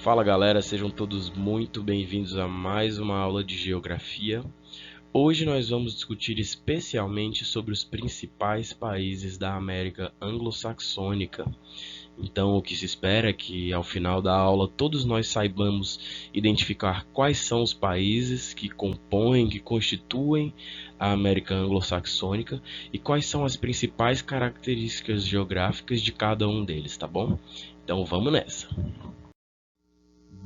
Fala galera, sejam todos muito bem-vindos a mais uma aula de geografia. Hoje nós vamos discutir especialmente sobre os principais países da América anglo-saxônica. Então, o que se espera é que ao final da aula todos nós saibamos identificar quais são os países que compõem, que constituem a América anglo-saxônica e quais são as principais características geográficas de cada um deles, tá bom? Então, vamos nessa!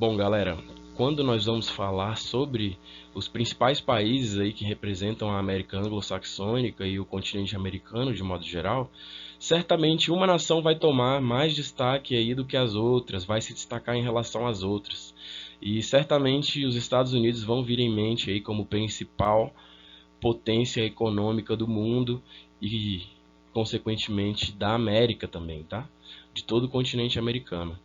Bom, galera, quando nós vamos falar sobre os principais países aí que representam a América anglo-saxônica e o continente americano de modo geral, certamente uma nação vai tomar mais destaque aí do que as outras, vai se destacar em relação às outras. E certamente os Estados Unidos vão vir em mente aí como principal potência econômica do mundo e, consequentemente, da América também, tá? De todo o continente americano.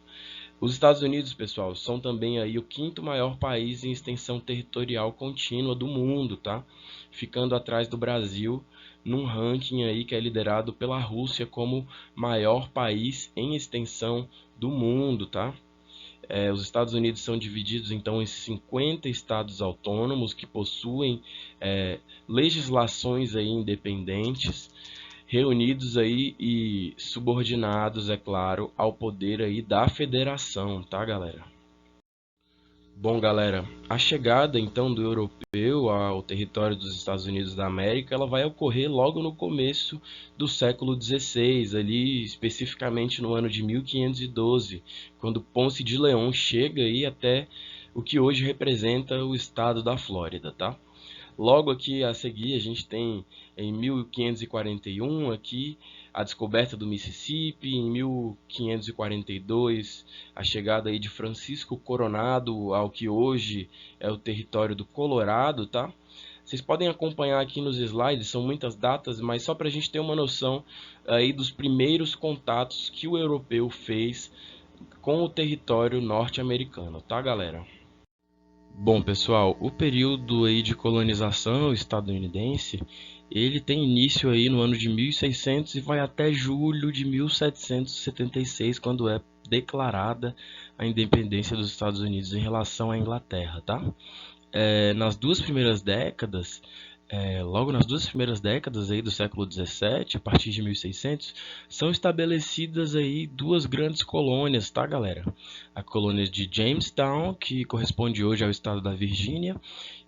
Os Estados Unidos, pessoal, são também aí o quinto maior país em extensão territorial contínua do mundo, tá? Ficando atrás do Brasil num ranking aí que é liderado pela Rússia como maior país em extensão do mundo, tá? Os Estados Unidos são divididos então em 50 estados autônomos que possuem legislações aí independentes, reunidos aí e subordinados, é claro, ao poder aí da federação, tá, galera? Bom, galera, a chegada então do europeu ao território dos Estados Unidos da América, ela vai ocorrer logo no começo do século XVI, ali especificamente no ano de 1512, quando Ponce de León chega aí até o que hoje representa o estado da Flórida, tá? Logo aqui a seguir a gente tem em 1541 aqui a descoberta do Mississippi, em 1542 a chegada aí de Francisco Coronado ao que hoje é o território do Colorado, tá? Vocês podem acompanhar aqui nos slides, são muitas datas, mas só para a gente ter uma noção aí dos primeiros contatos que o europeu fez com o território norte-americano, tá, galera? Bom, pessoal, o período aí de colonização estadunidense, ele tem início aí no ano de 1600 e vai até julho de 1776, quando é declarada a independência dos Estados Unidos em relação à Inglaterra, tá? Nas duas primeiras décadas, logo nas duas primeiras décadas aí do século XVII, a partir de 1600, são estabelecidas aí duas grandes colônias, tá, galera? A colônia de Jamestown, que corresponde hoje ao estado da Virgínia,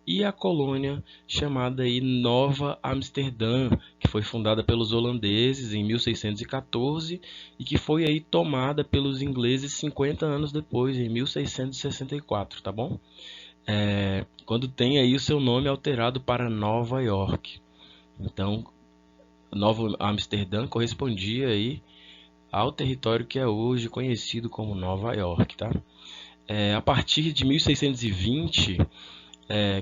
e a colônia chamada aí Nova Amsterdã, que foi fundada pelos holandeses em 1614 e que foi aí tomada pelos ingleses 50 anos depois, em 1664, tá bom? Quando tem aí o seu nome alterado para Nova York. Então, Nova Amsterdã correspondia aí ao território que é hoje conhecido como Nova York, tá? A partir de 1620,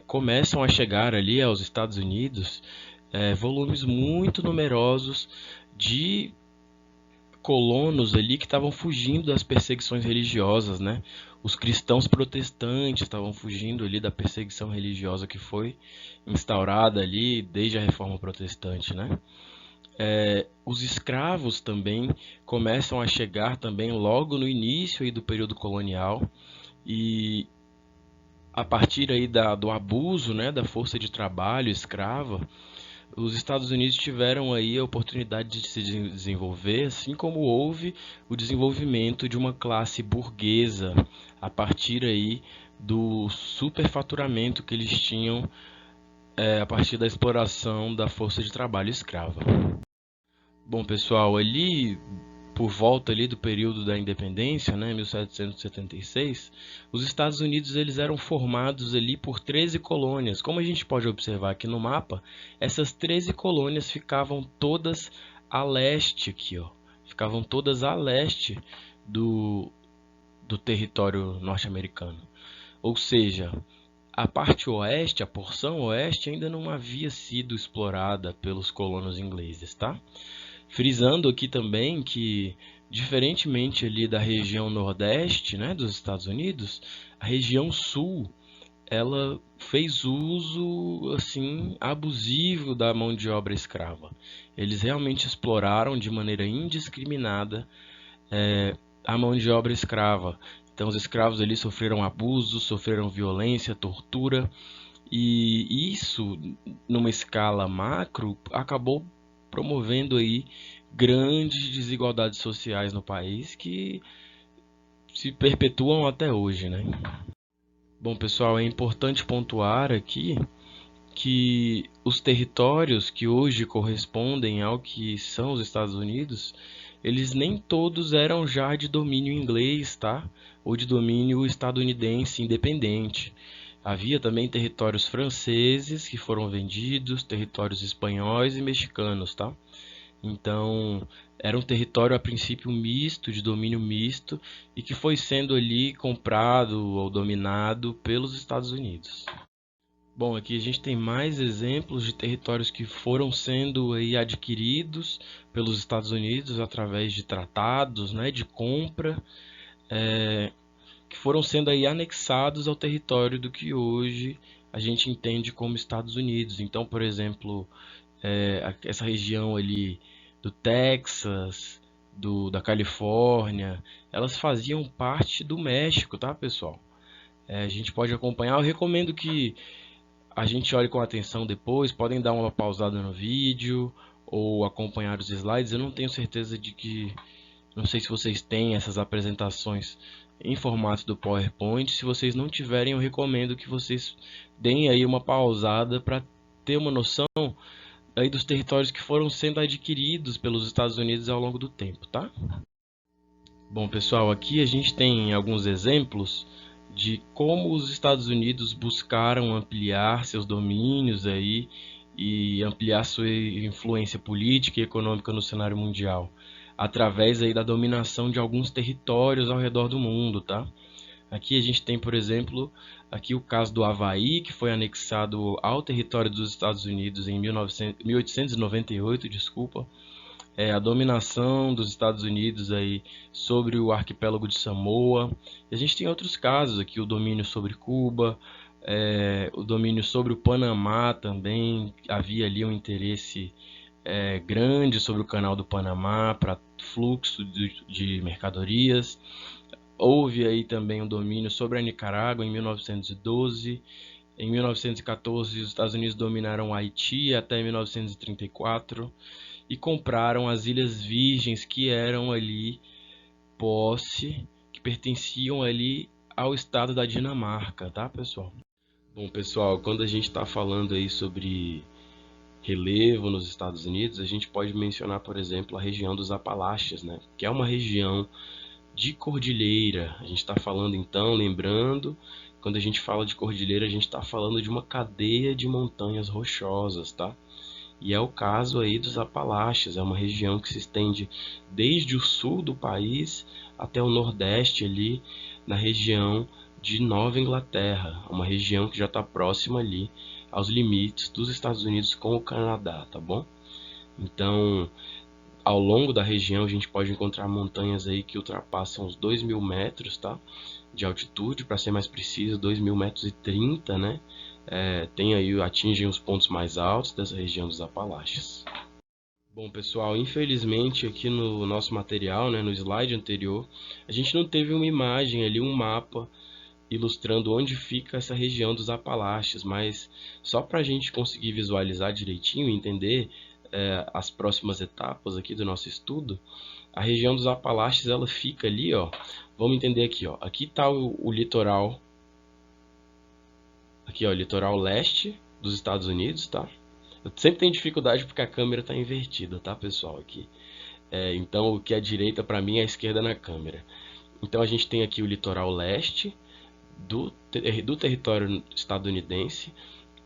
começam a chegar ali aos Estados Unidos volumes muito numerosos de colonos ali que estavam fugindo das perseguições religiosas, né? Os cristãos protestantes estavam fugindo ali da perseguição religiosa que foi instaurada ali desde a Reforma Protestante, né? Os escravos também começam a chegar também logo no início aí do período colonial e a partir aí do abuso, né, da força de trabalho escrava, os Estados Unidos tiveram aí a oportunidade de se desenvolver, assim como houve o desenvolvimento de uma classe burguesa a partir aí do superfaturamento que eles tinham a partir da exploração da força de trabalho escrava. Bom, pessoal, ali por volta ali do período da independência, né, 1776, os Estados Unidos eles eram formados ali por 13 colônias. Como a gente pode observar aqui no mapa, essas 13 colônias ficavam todas a leste aqui, ó. Ficavam todas a leste do território norte-americano. Ou seja, a parte oeste, a porção oeste ainda não havia sido explorada pelos colonos ingleses, tá? Frisando aqui também que, diferentemente ali da região nordeste, né, dos Estados Unidos, a região sul, ela fez uso assim abusivo da mão de obra escrava. Eles realmente exploraram de maneira indiscriminada a mão de obra escrava. Então os escravos ali sofreram abusos, sofreram violência, tortura, e isso, numa escala macro, acabou promovendo aí grandes desigualdades sociais no país que se perpetuam até hoje, né? Bom, pessoal, é importante pontuar aqui que os territórios que hoje correspondem ao que são os Estados Unidos, eles nem todos eram já de domínio inglês, tá? Ou de domínio estadunidense independente. Havia também territórios franceses que foram vendidos, territórios espanhóis e mexicanos, tá? Então, era um território a princípio misto, de domínio misto, e que foi sendo ali comprado ou dominado pelos Estados Unidos. Bom, aqui a gente tem mais exemplos de territórios que foram sendo aí adquiridos pelos Estados Unidos através de tratados, né, de compra, que foram sendo aí anexados ao território do que hoje a gente entende como Estados Unidos. Então, por exemplo, essa região ali do Texas, da Califórnia, elas faziam parte do México, tá, pessoal? A gente pode acompanhar. Eu recomendo que a gente olhe com atenção depois. Podem dar uma pausada no vídeo ou acompanhar os slides. Eu não tenho certeza de que... Não sei se vocês têm essas apresentações em formato do PowerPoint. Se vocês não tiverem, eu recomendo que vocês deem aí uma pausada para ter uma noção aí dos territórios que foram sendo adquiridos pelos Estados Unidos ao longo do tempo, tá? Bom, pessoal, aqui a gente tem alguns exemplos de como os Estados Unidos buscaram ampliar seus domínios aí e ampliar sua influência política e econômica no cenário mundial, através aí da dominação de alguns territórios ao redor do mundo, tá? Aqui a gente tem, por exemplo, aqui o caso do Havaí, que foi anexado ao território dos Estados Unidos em 1898, desculpa. A dominação dos Estados Unidos aí sobre o arquipélago de Samoa. E a gente tem outros casos aqui, o domínio sobre Cuba, o domínio sobre o Panamá também. Havia ali um interesse grande sobre o canal do Panamá para fluxo de mercadorias. Houve aí também um domínio sobre a Nicarágua em 1912. Em 1914, os Estados Unidos dominaram o Haiti até 1934 e compraram as Ilhas Virgens, que eram ali que pertenciam ali ao estado da Dinamarca, tá, pessoal? Bom, pessoal, quando a gente está falando aí sobre relevo nos Estados Unidos, a gente pode mencionar, por exemplo, a região dos Apalaches, né? Que é uma região de cordilheira. A gente está falando então, lembrando, quando a gente fala de cordilheira, a gente está falando de uma cadeia de montanhas rochosas, tá? E é o caso aí dos Apalaches, é uma região que se estende desde o sul do país até o nordeste ali, na região de Nova Inglaterra, uma região que já está próxima ali aos limites dos Estados Unidos com o Canadá, tá bom? Então, ao longo da região a gente pode encontrar montanhas aí que ultrapassam os 2.000 metros, tá? De altitude, para ser mais preciso, 2.030 metros, né? Atingem os pontos mais altos dessa região dos Apalaches. Bom, pessoal, infelizmente aqui no nosso material, né, no slide anterior, a gente não teve uma imagem ali, um mapa ilustrando onde fica essa região dos Apalaches, mas só para a gente conseguir visualizar direitinho e entender as próximas etapas aqui do nosso estudo, a região dos Apalaches ela fica ali, ó. Vamos entender aqui, ó. Aqui está o litoral. Aqui, ó, litoral leste dos Estados Unidos, tá? Eu sempre tenho dificuldade porque a câmera está invertida, tá, pessoal? Aqui. Então, o que é direita para mim é a esquerda na câmera. Então, a gente tem aqui o litoral leste do território estadunidense.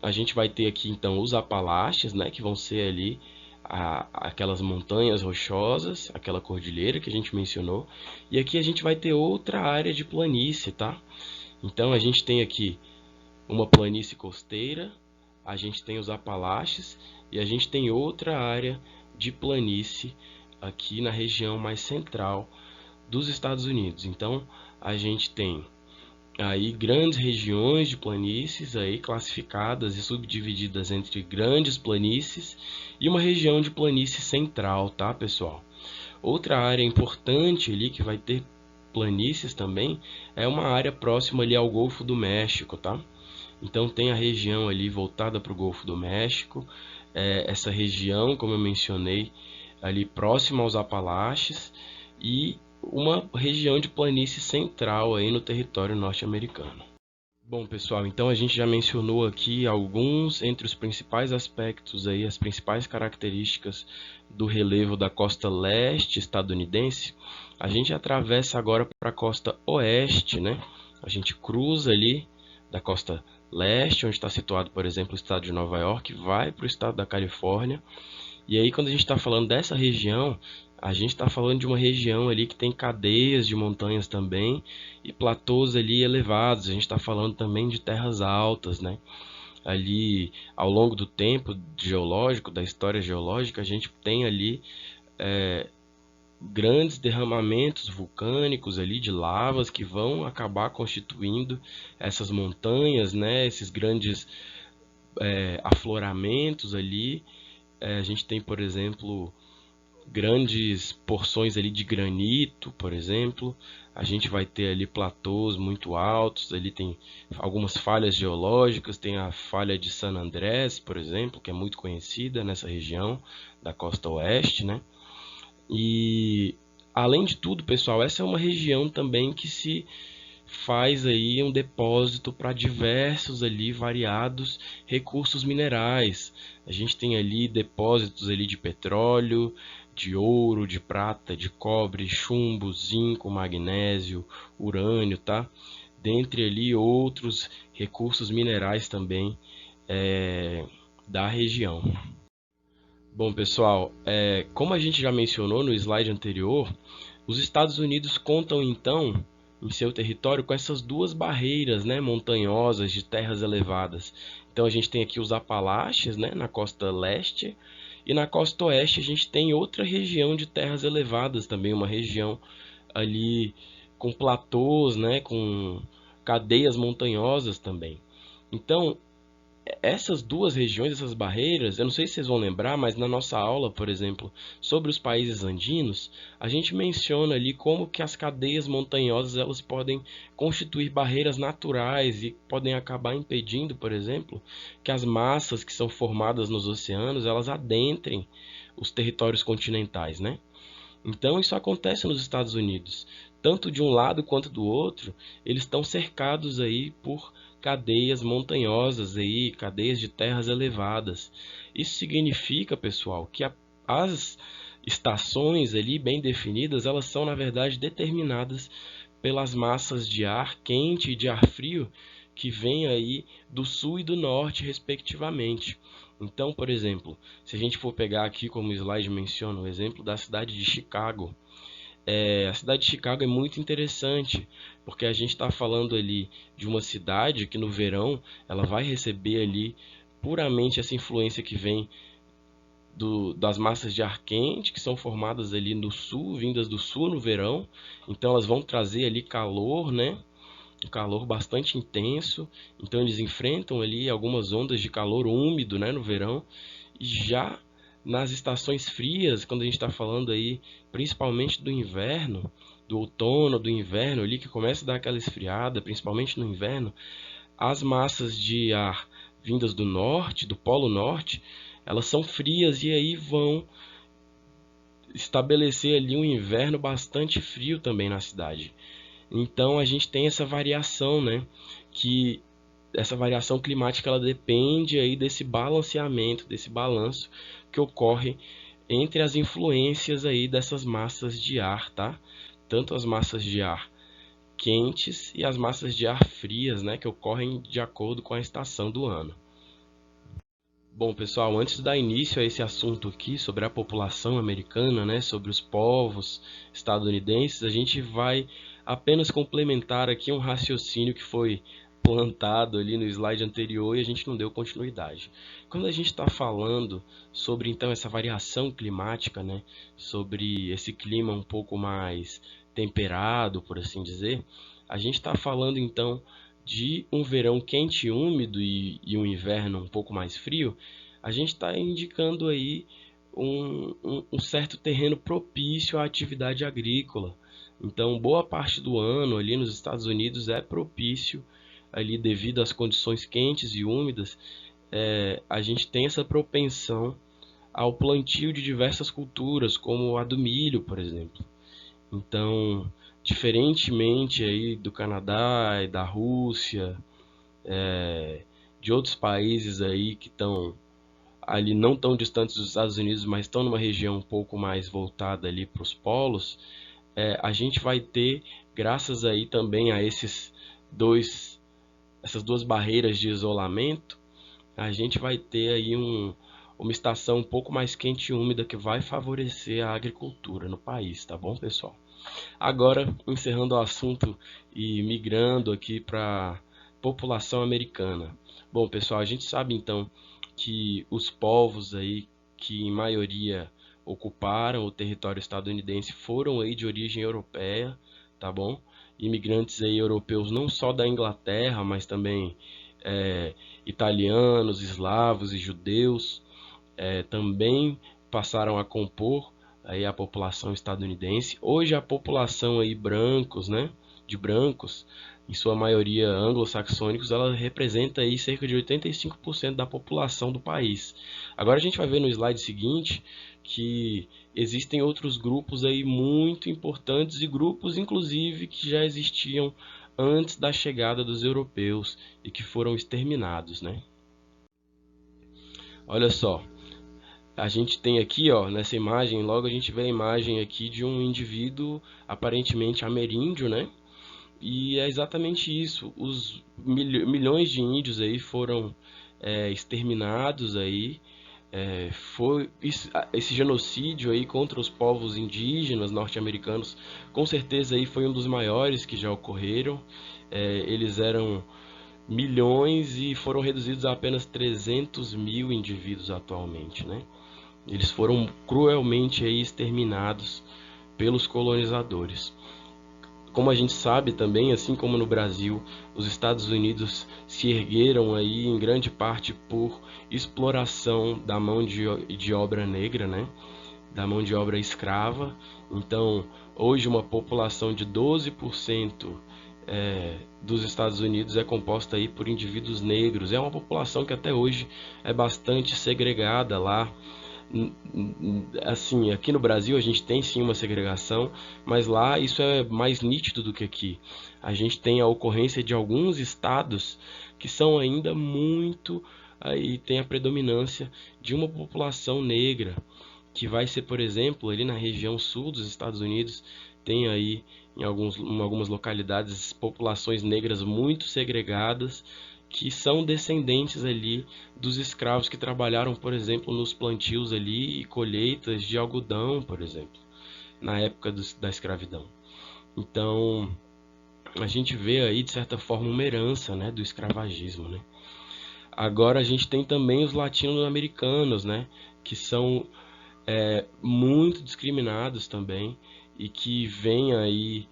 A gente vai ter aqui, então, os Apalaches, né? Que vão ser ali aquelas montanhas rochosas, aquela cordilheira que a gente mencionou. E aqui a gente vai ter outra área de planície, tá? Então, a gente tem aqui uma planície costeira, a gente tem os Apalaches e a gente tem outra área de planície aqui na região mais central dos Estados Unidos. Então, a gente tem aí grandes regiões de planícies aí classificadas e subdivididas entre grandes planícies e uma região de planície central, tá, pessoal? Outra área importante ali que vai ter planícies também, é uma área próxima ali ao Golfo do México, tá? Então tem a região ali voltada para o Golfo do México, essa região, como eu mencionei, ali próxima aos Apalaches, e uma região de planície central aí no território norte-americano. Bom, pessoal, então a gente já mencionou aqui alguns entre os principais aspectos aí, as principais características do relevo da costa leste estadunidense. A gente atravessa agora para a costa oeste, né? A gente cruza ali da costa leste, onde está situado, por exemplo, o estado de Nova York, vai para o estado da Califórnia. E aí, quando a gente está falando dessa região, a gente está falando de uma região ali que tem cadeias de montanhas também e platôs ali elevados. A gente está falando também de terras altas, né? Ali, ao longo do tempo geológico, da história geológica, a gente tem ali grandes derramamentos vulcânicos ali de lavas que vão acabar constituindo essas montanhas, né? Esses grandes afloramentos ali. A gente tem, por exemplo, grandes porções ali de granito, por exemplo. A gente vai ter ali platôs muito altos, ali tem algumas falhas geológicas, tem a falha de San Andrés, por exemplo, que é muito conhecida nessa região da costa oeste, né? E além de tudo, pessoal, essa é uma região também que se faz aí um depósito para diversos ali variados recursos minerais. A gente tem ali depósitos ali de petróleo, de ouro, de prata, de cobre, chumbo, zinco, magnésio, urânio, tá? Dentre ali outros recursos minerais também da região. Bom, pessoal, como a gente já mencionou no slide anterior, os Estados Unidos contam então em seu território com essas duas barreiras, né, montanhosas de terras elevadas. Então a gente tem aqui os Apalaches, né, na costa leste, e na costa oeste a gente tem outra região de terras elevadas também, uma região ali com platôs, né, com cadeias montanhosas também. Então, essas duas regiões, essas barreiras, eu não sei se vocês vão lembrar, mas na nossa aula, por exemplo, sobre os países andinos, a gente menciona ali como que as cadeias montanhosas elas podem constituir barreiras naturais e podem acabar impedindo, por exemplo, que as massas que são formadas nos oceanos, elas adentrem os territórios continentais, né? Então isso acontece nos Estados Unidos, tanto de um lado quanto do outro, eles estão cercados aí por cadeias montanhosas aí, cadeias de terras elevadas. Isso significa, pessoal, que as estações ali bem definidas, elas são na verdade determinadas pelas massas de ar quente e de ar frio que vêm aí do sul e do norte, respectivamente. Então, por exemplo, se a gente for pegar aqui como o slide menciona o exemplo da cidade de Chicago, a cidade de Chicago é muito interessante, porque a gente está falando ali de uma cidade que no verão ela vai receber ali puramente essa influência que vem das massas de ar quente que são formadas ali no sul, vindas do sul no verão, então elas vão trazer ali calor, né? Um calor bastante intenso, então eles enfrentam ali algumas ondas de calor úmido, né, no verão, e já nas estações frias, quando a gente está falando aí principalmente do inverno, do outono, do inverno ali que começa a dar aquela esfriada, principalmente no inverno, as massas de ar vindas do norte, do polo norte, elas são frias e aí vão estabelecer ali um inverno bastante frio também na cidade. Então a gente tem essa variação, né? Que essa variação climática ela depende aí desse balanceamento, desse balanço que ocorre entre as influências aí dessas massas de ar, tá? Tanto as massas de ar quentes e as massas de ar frias, né? Que ocorrem de acordo com a estação do ano. Bom, pessoal, antes de dar início a esse assunto aqui sobre a população americana, né, sobre os povos estadunidenses, a gente vai apenas complementar aqui um raciocínio que foi plantado ali no slide anterior e a gente não deu continuidade. Quando a gente está falando sobre então essa variação climática, né, sobre esse clima um pouco mais temperado, por assim dizer, a gente está falando então de um verão quente e úmido e um inverno um pouco mais frio, a gente está indicando aí um certo terreno propício à atividade agrícola, Então, boa parte do ano ali nos Estados Unidos é propício, ali devido às condições quentes e úmidas, a gente tem essa propensão ao plantio de diversas culturas, como a do milho, por exemplo. Então, diferentemente aí do Canadá e da Rússia, de outros países aí que estão ali não tão distantes dos Estados Unidos, mas estão numa região um pouco mais voltada ali para os polos, a gente vai ter, graças aí também a essas duas barreiras de isolamento, a gente vai ter aí uma estação um pouco mais quente e úmida que vai favorecer a agricultura no país, tá bom, pessoal? Agora, encerrando o assunto e migrando aqui para a população americana. Bom, pessoal, a gente sabe então que os povos aí que em maioria ocuparam o território estadunidense foram aí de origem europeia, tá bom? Imigrantes aí europeus não só da Inglaterra, mas também italianos, eslavos e judeus também passaram a compor aí a população estadunidense. Hoje a população aí brancos, né, de brancos, em sua maioria anglo-saxônicos, ela representa aí cerca de 85% da população do país. Agora a gente vai ver no slide seguinte que existem outros grupos aí muito importantes e grupos inclusive que já existiam antes da chegada dos europeus e que foram exterminados, né? Olha só, a gente tem aqui, ó, nessa imagem, logo a gente vê a imagem aqui de um indivíduo aparentemente ameríndio, né? E é exatamente isso. Os milhões de índios aí foram exterminados aí. Esse genocídio aí contra os povos indígenas norte-americanos, com certeza aí foi um dos maiores que já ocorreram. Eles eram milhões e foram reduzidos a apenas 300 mil indivíduos atualmente, né? Eles foram cruelmente aí exterminados pelos colonizadores. Como a gente sabe também, assim como no Brasil, os Estados Unidos se ergueram aí em grande parte por exploração da mão de obra negra, né? Da mão de obra escrava. Então, hoje uma população de 12% dos Estados Unidos é composta aí por indivíduos negros. É uma população que até hoje é bastante segregada lá. Assim, aqui no Brasil a gente tem sim uma segregação, mas lá isso é mais nítido do que aqui. A gente tem a ocorrência de alguns estados que são ainda muito, aí tem a predominância de uma população negra, que vai ser, por exemplo, ali na região sul dos Estados Unidos, tem aí em algumas localidades populações negras muito segregadas, que são descendentes ali dos escravos que trabalharam, por exemplo, nos plantios ali e colheitas de algodão, por exemplo, na época da escravidão. Então, a gente vê aí, de certa forma, uma herança, né, do escravagismo, né? Agora a gente tem também os latino-americanos, né, que são muito discriminados também e que vêm aí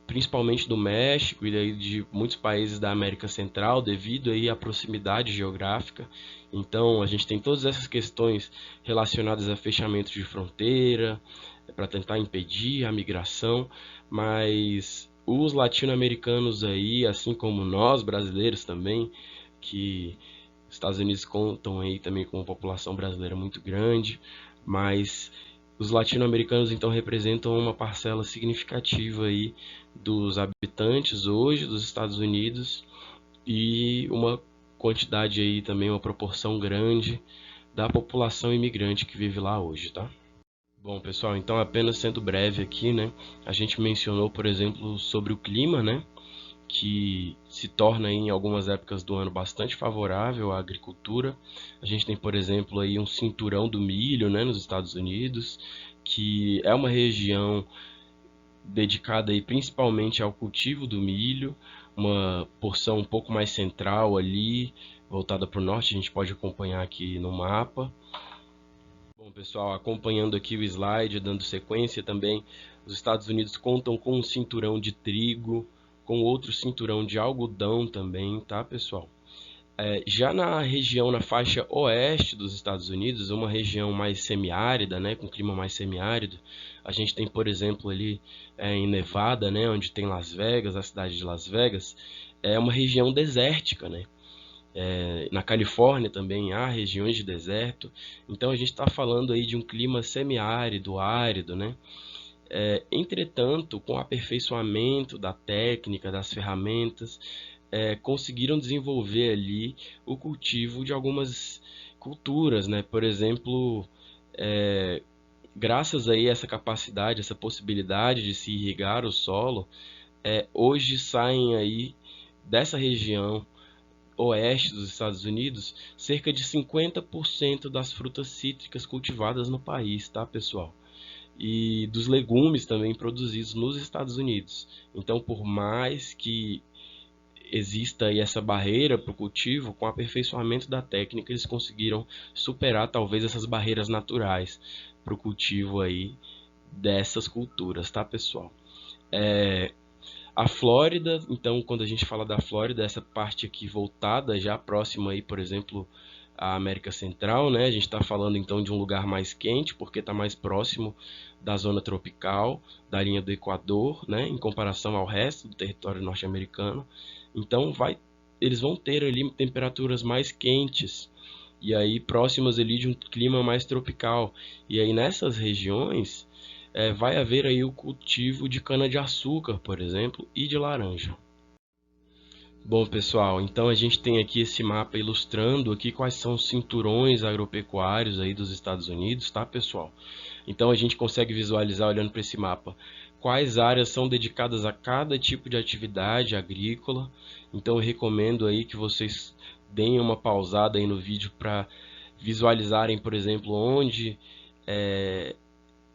principalmente do México e daí de muitos países da América Central devido aí à proximidade geográfica. Então a gente tem todas essas questões relacionadas a fechamento de fronteira para tentar impedir a migração, mas os latino-americanos aí, assim como nós brasileiros também, que os Estados Unidos contam aí também com uma população brasileira muito grande, mas os latino-americanos então representam uma parcela significativa aí dos habitantes hoje dos Estados Unidos e uma quantidade aí também, uma proporção grande da população imigrante que vive lá hoje, tá? Bom, pessoal, então apenas sendo breve aqui, né? A gente mencionou, por exemplo, sobre o clima, né? Que se torna em algumas épocas do ano bastante favorável à agricultura. A gente tem, por exemplo, aí um cinturão do milho, né, nos Estados Unidos, que é uma região dedicada aí principalmente ao cultivo do milho, uma porção um pouco mais central ali, voltada para o norte, a gente pode acompanhar aqui no mapa. Bom, pessoal, acompanhando aqui o slide, dando sequência também, os Estados Unidos contam com um cinturão de trigo, com outro cinturão de algodão também, tá, pessoal? Já na região, na faixa oeste dos Estados Unidos, uma região mais semiárida, né, com clima mais semiárido, a gente tem, por exemplo, ali em Nevada, né, onde tem Las Vegas, a cidade de Las Vegas, é uma região desértica, né? Na Califórnia também há regiões de deserto, então a gente está falando aí de um clima semiárido, árido, né? Entretanto, com o aperfeiçoamento da técnica, das ferramentas, conseguiram desenvolver ali o cultivo de algumas culturas, né? Por exemplo, graças aí a essa capacidade, essa possibilidade de se irrigar o solo, hoje saem aí dessa região oeste dos Estados Unidos cerca de 50% das frutas cítricas cultivadas no país, tá, pessoal? E dos legumes também produzidos nos Estados Unidos. Então, por mais que exista aí essa barreira para o cultivo, com o aperfeiçoamento da técnica, eles conseguiram superar talvez essas barreiras naturais para o cultivo aí dessas culturas, tá, pessoal? A Flórida, então, quando a gente fala da Flórida, essa parte aqui voltada, já próxima aí, por exemplo, à América Central, né? A gente está falando então de um lugar mais quente, porque está mais próximo da zona tropical, da linha do Equador, né? Em comparação ao resto do território norte-americano. Então, eles vão ter ali temperaturas mais quentes e aí próximas ali de um clima mais tropical. E aí nessas regiões vai haver aí o cultivo de cana-de-açúcar, por exemplo, e de laranja. Bom, pessoal, então a gente tem aqui esse mapa ilustrando aqui quais são os cinturões agropecuários aí dos Estados Unidos, tá, pessoal? Então a gente consegue visualizar olhando para esse mapa quais áreas são dedicadas a cada tipo de atividade agrícola. Então eu recomendo aí que vocês deem uma pausada aí no vídeo para visualizarem, por exemplo, onde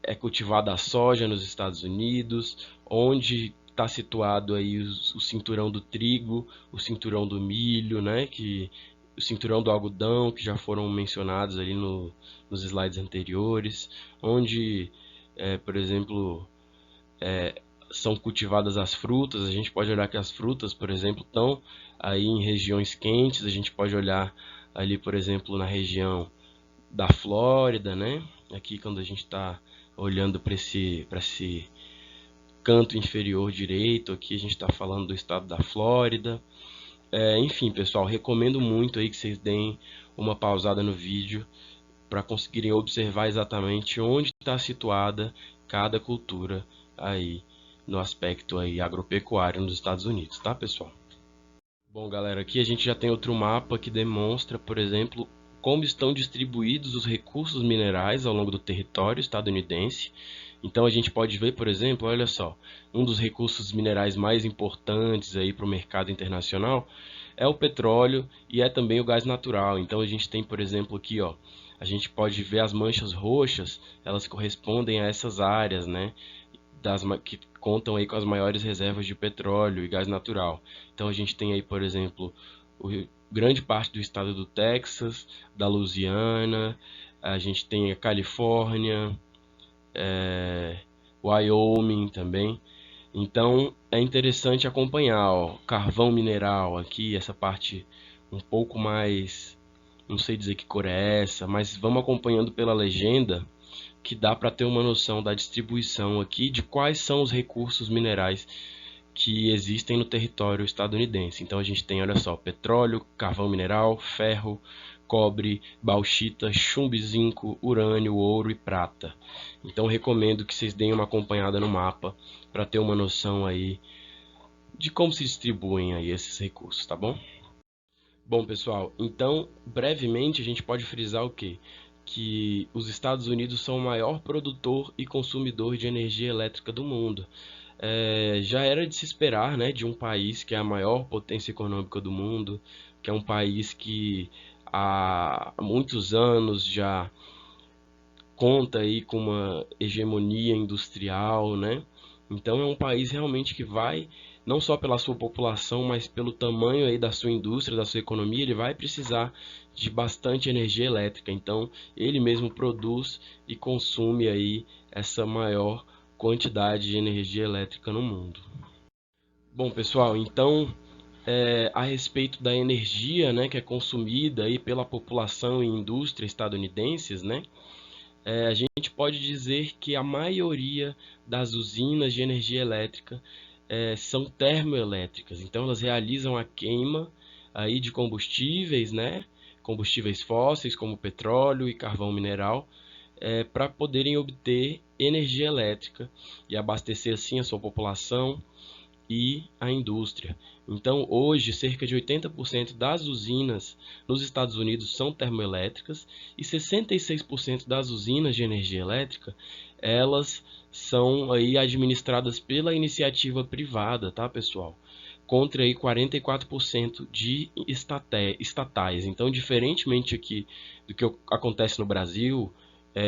é cultivada a soja nos Estados Unidos, onde está situado aí o cinturão do trigo, o cinturão do milho, né, o cinturão do algodão, que já foram mencionados ali nos slides anteriores, onde, por exemplo, são cultivadas as frutas. A gente pode olhar que as frutas, por exemplo, estão aí em regiões quentes. A gente pode olhar ali, por exemplo, na região da Flórida, né? Aqui quando a gente está olhando para esse canto inferior direito, aqui a gente está falando do estado da Flórida. Enfim, pessoal, recomendo muito aí que vocês deem uma pausada no vídeo para conseguirem observar exatamente onde está situada cada cultura aí no aspecto aí agropecuário nos Estados Unidos, tá, pessoal? Bom, galera, aqui a gente já tem outro mapa que demonstra, por exemplo, como estão distribuídos os recursos minerais ao longo do território estadunidense. Então a gente pode ver, por exemplo, olha só, um dos recursos minerais mais importantes aí para o mercado internacional é o petróleo e é também o gás natural. Então a gente tem, por exemplo, aqui, ó, a gente pode ver as manchas roxas, elas correspondem a essas áreas, né? Que contam aí com as maiores reservas de petróleo e gás natural. Então a gente tem aí, por exemplo, grande parte do estado do Texas, da Louisiana, a gente tem a Califórnia, Wyoming também. Então é interessante acompanhar, ó, carvão mineral aqui, essa parte um pouco mais, não sei dizer que cor é essa, mas vamos acompanhando pela legenda que dá para ter uma noção da distribuição aqui de quais são os recursos minerais que existem no território estadunidense. Então a gente tem, olha só, petróleo, carvão mineral, ferro, cobre, bauxita, chumbo e zinco, urânio, ouro e prata. Então recomendo que vocês deem uma acompanhada no mapa para ter uma noção aí de como se distribuem aí esses recursos, tá bom? Bom, pessoal, então brevemente a gente pode frisar o quê? Que os Estados Unidos são o maior produtor e consumidor de energia elétrica do mundo. Já era de se esperar, né, de um país que é a maior potência econômica do mundo, que é um país que há muitos anos já conta aí com uma hegemonia industrial, né? Então é um país realmente que vai, não só pela sua população, mas pelo tamanho aí da sua indústria, da sua economia, ele vai precisar de bastante energia elétrica. Então ele mesmo produz e consome aí essa maior quantidade de energia elétrica no mundo. Bom, pessoal, então a respeito da energia, né, que é consumida aí pela população e indústria estadunidenses, né, a gente pode dizer que a maioria das usinas de energia elétrica são termoelétricas. Então elas realizam a queima aí de combustíveis, né, combustíveis fósseis como petróleo e carvão mineral, para poderem obter energia elétrica e abastecer assim a sua população e a indústria. Então, hoje, cerca de 80% das usinas nos Estados Unidos são termoelétricas e 66% das usinas de energia elétrica, elas são aí administradas pela iniciativa privada, tá, pessoal? Contra aí 44% de estatais. Então, diferentemente aqui do que acontece no Brasil,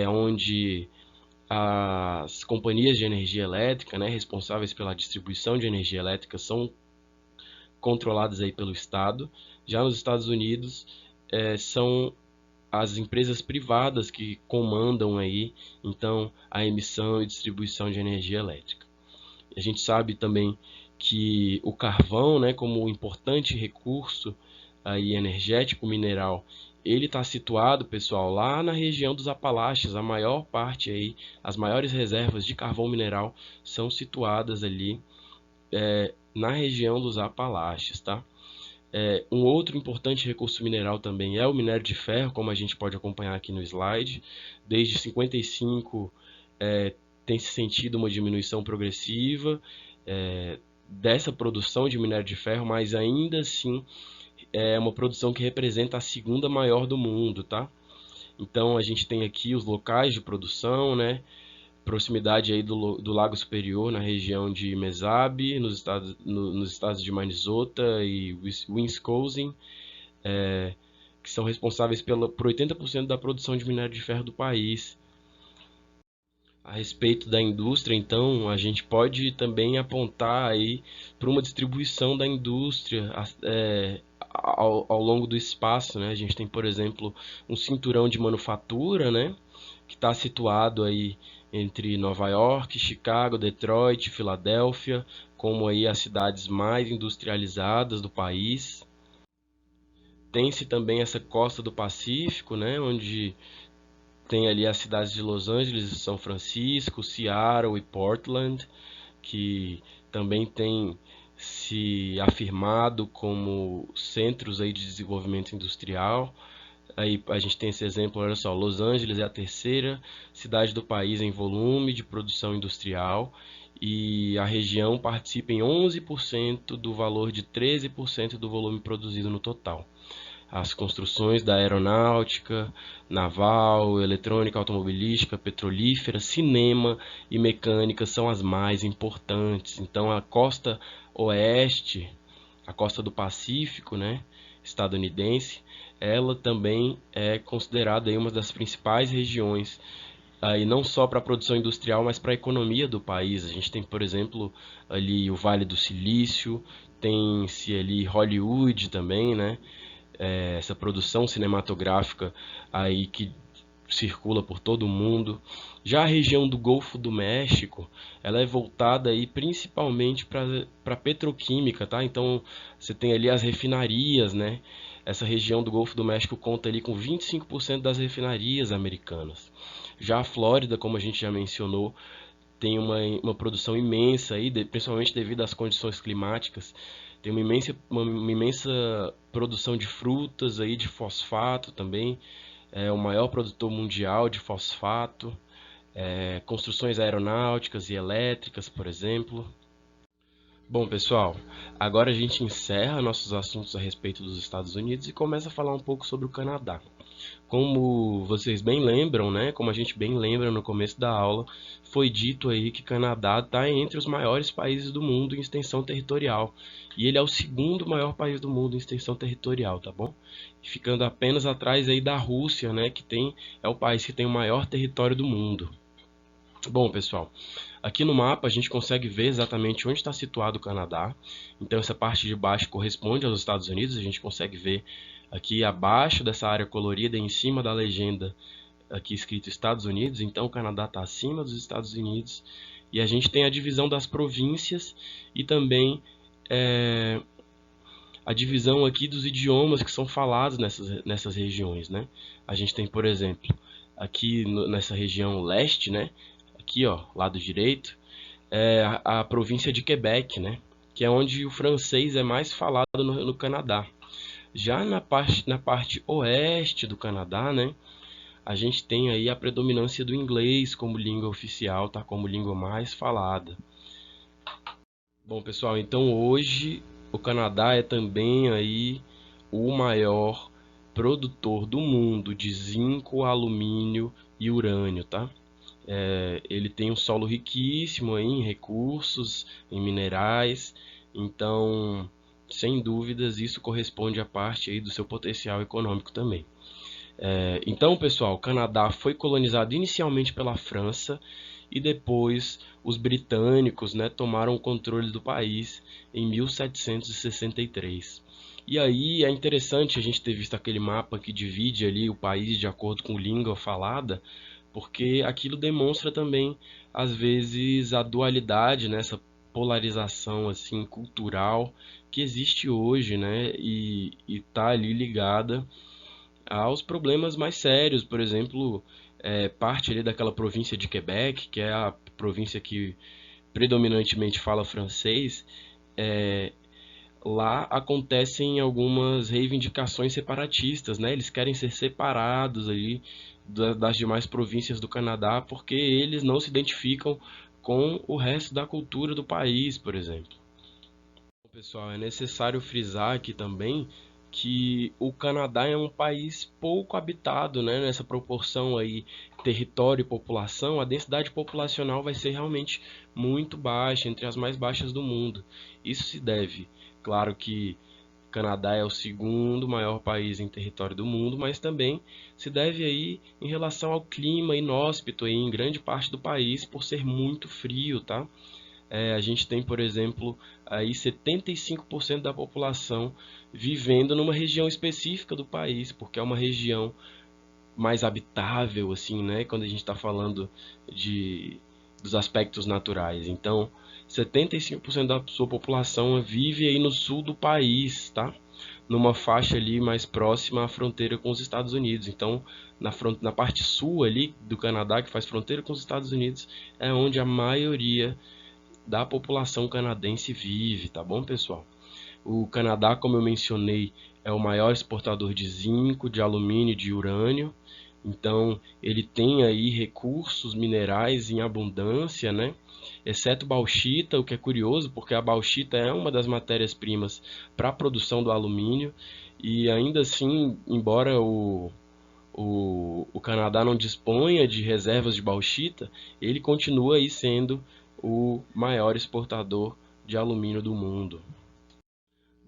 onde as companhias de energia elétrica, né, responsáveis pela distribuição de energia elétrica, são controladas aí pelo Estado. Já nos Estados Unidos, são as empresas privadas que comandam aí, então, a emissão e distribuição de energia elétrica. A gente sabe também que o carvão, né, como um importante recurso aí energético mineral, ele está situado, pessoal, lá na região dos Apalaches. A maior parte aí, as maiores reservas de carvão mineral são situadas ali na região dos Apalaches, tá? Um outro importante recurso mineral também é o minério de ferro, como a gente pode acompanhar aqui no slide. Desde 55 tem se sentido uma diminuição progressiva dessa produção de minério de ferro, mas ainda assim é uma produção que representa a segunda maior do mundo, tá? Então a gente tem aqui os locais de produção, né? Proximidade aí do Lago Superior, na região de Mesabi, nos estados de Minnesota e Wisconsin, que são responsáveis por 80% da produção de minério de ferro do país. A respeito da indústria, então, a gente pode também apontar aí para uma distribuição da indústria ao longo do espaço, né? A gente tem, por exemplo, um cinturão de manufatura, né, que está situado aí entre Nova York, Chicago, Detroit, Filadélfia, como aí as cidades mais industrializadas do país. Tem-se também essa costa do Pacífico, né, onde tem ali as cidades de Los Angeles, São Francisco, Seattle e Portland, que também tem se afirmado como centros aí de desenvolvimento industrial. Aí a gente tem esse exemplo, olha só, Los Angeles é a terceira cidade do país em volume de produção industrial e a região participa em 11% do valor de 13% do volume produzido no total. As construções da aeronáutica, naval, eletrônica, automobilística, petrolífera, cinema e mecânica são as mais importantes. Então a costa oeste, a costa do Pacífico, né, estadunidense, ela também é considerada aí uma das principais regiões, aí não só para a produção industrial, mas para a economia do país. A gente tem, por exemplo, ali o Vale do Silício, tem-se ali Hollywood também, né? Essa produção cinematográfica aí que circula por todo o mundo. Já a região do Golfo do México, ela é voltada aí principalmente para petroquímica, tá? Então você tem ali as refinarias, né? Essa região do Golfo do México conta ali com 25% das refinarias americanas. Já a Flórida, como a gente já mencionou, tem uma produção imensa aí, principalmente devido às condições climáticas. Tem uma imensa produção de frutas aí, de fosfato também. É o maior produtor mundial de fosfato. Construções aeronáuticas e elétricas, por exemplo. Bom, pessoal, agora a gente encerra nossos assuntos a respeito dos Estados Unidos e começa a falar um pouco sobre o Canadá. Como vocês bem lembram, né? Como a gente bem lembra no começo da aula, foi dito aí que Canadá está entre os maiores países do mundo em extensão territorial. E ele é o segundo maior país do mundo em extensão territorial, tá bom? Ficando apenas atrás aí da Rússia, né? É o país que tem o maior território do mundo. Bom, pessoal, aqui no mapa a gente consegue ver exatamente onde está situado o Canadá. Então essa parte de baixo corresponde aos Estados Unidos. A gente consegue ver aqui abaixo dessa área colorida, em cima da legenda, aqui escrito Estados Unidos. Então o Canadá está acima dos Estados Unidos. E a gente tem a divisão das províncias e também a divisão aqui dos idiomas que são falados nessas regiões, né? A gente tem, por exemplo, aqui nessa região leste, né? Aqui, ó, lado direito, é a província de Quebec, né? Que é onde o francês é mais falado no Canadá. Já na parte oeste do Canadá, né? A gente tem aí a predominância do inglês como língua oficial, tá? Como língua mais falada. Bom, pessoal, então hoje o Canadá é também aí o maior produtor do mundo de zinco, alumínio e urânio, tá? Ele tem um solo riquíssimo aí em recursos, em minerais, então, sem dúvidas, isso corresponde à parte aí do seu potencial econômico também. Então, pessoal, o Canadá foi colonizado inicialmente pela França e depois os britânicos, né, tomaram o controle do país em 1763. E aí é interessante a gente ter visto aquele mapa que divide ali o país de acordo com língua falada, porque aquilo demonstra também, às vezes, a dualidade, né, essa polarização assim cultural que existe hoje, né, e está ali ligada aos problemas mais sérios, por exemplo, parte ali daquela província de Quebec, que é a província que predominantemente fala francês, lá acontecem algumas reivindicações separatistas, né? Eles querem ser separados ali das demais províncias do Canadá porque eles não se identificam com o resto da cultura do país, por exemplo. Pessoal, é necessário frisar aqui também que o Canadá é um país pouco habitado, né? Nessa proporção aí, território e população, a densidade populacional vai ser realmente muito baixa, entre as mais baixas do mundo. Isso se deve, claro que o Canadá é o segundo maior país em território do mundo, mas também se deve aí em relação ao clima inóspito aí em grande parte do país por ser muito frio, tá? A gente tem, por exemplo, aí 75% da população vivendo numa região específica do país, porque é uma região mais habitável, assim, né? Quando a gente está falando dos aspectos naturais. Então, 75% da sua população vive aí no sul do país, tá? Numa faixa ali mais próxima à fronteira com os Estados Unidos. Então, na parte sul ali do Canadá, que faz fronteira com os Estados Unidos, é onde a maioria da população canadense vive, tá bom, pessoal? O Canadá, como eu mencionei, é o maior exportador de zinco, de alumínio e de urânio. Então, ele tem aí recursos minerais em abundância, né? Exceto bauxita, o que é curioso, porque a bauxita é uma das matérias-primas para a produção do alumínio. E ainda assim, embora o Canadá não disponha de reservas de bauxita, ele continua aí sendo o maior exportador de alumínio do mundo.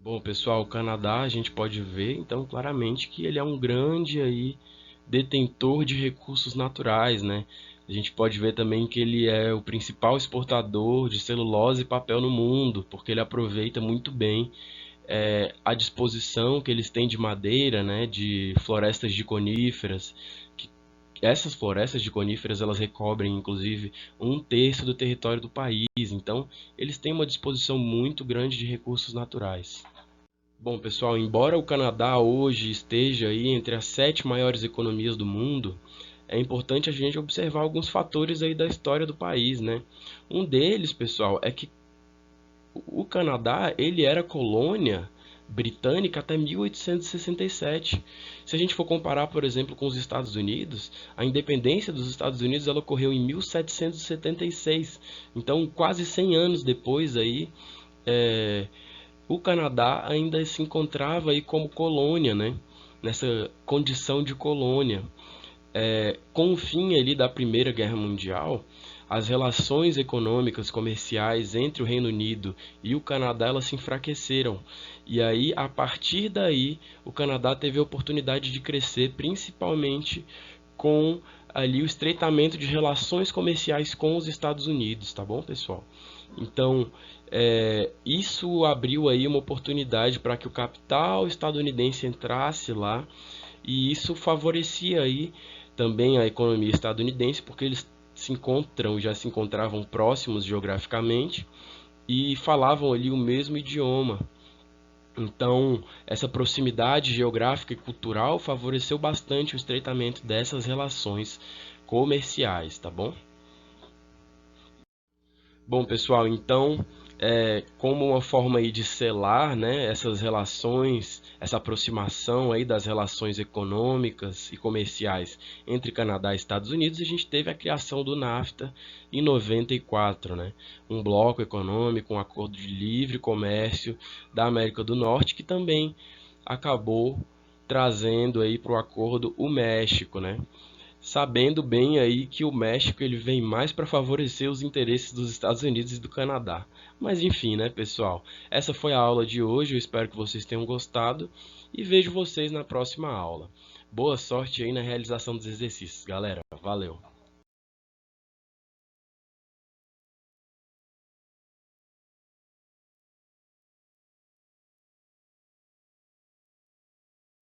Bom, pessoal, o Canadá a gente pode ver então claramente que ele é um grande aí detentor de recursos naturais, né? A gente pode ver também que ele é o principal exportador de celulose e papel no mundo, porque ele aproveita muito bem a disposição que eles têm de madeira, né, de florestas de coníferas, que essas florestas de coníferas elas recobrem inclusive um terço do território do país, então eles têm uma disposição muito grande de recursos naturais. Bom, pessoal, embora o Canadá hoje esteja aí entre as 7 maiores economias do mundo, é importante a gente observar alguns fatores aí da história do país, né? Um deles, pessoal, é que o Canadá, ele era colônia britânica até 1867. Se a gente for comparar, por exemplo, com os Estados Unidos, a independência dos Estados Unidos ela ocorreu em 1776. Então, quase 100 anos depois aí, o Canadá ainda se encontrava aí como colônia, né? Nessa condição de colônia. Com o fim ali da Primeira Guerra Mundial, as relações econômicas comerciais entre o Reino Unido e o Canadá elas se enfraqueceram. E aí, a partir daí, o Canadá teve a oportunidade de crescer, principalmente com ali o estreitamento de relações comerciais com os Estados Unidos, tá bom, pessoal? Então, isso abriu aí uma oportunidade para que o capital estadunidense entrasse lá e isso favorecia aí também a economia estadunidense, porque eles já se encontravam próximos geograficamente e falavam ali o mesmo idioma. Então, essa proximidade geográfica e cultural favoreceu bastante o estreitamento dessas relações comerciais, tá bom? Bom, pessoal, então, como uma forma aí de selar, né, essas relações, essa aproximação aí das relações econômicas e comerciais entre Canadá e Estados Unidos, a gente teve a criação do NAFTA em 94, né, um bloco econômico, um acordo de livre comércio da América do Norte, que também acabou trazendo aí para o acordo o México, né? Sabendo bem aí que o México ele vem mais para favorecer os interesses dos Estados Unidos e do Canadá. Mas enfim, né, pessoal? Essa foi a aula de hoje, eu espero que vocês tenham gostado e vejo vocês na próxima aula. Boa sorte aí na realização dos exercícios, galera. Valeu!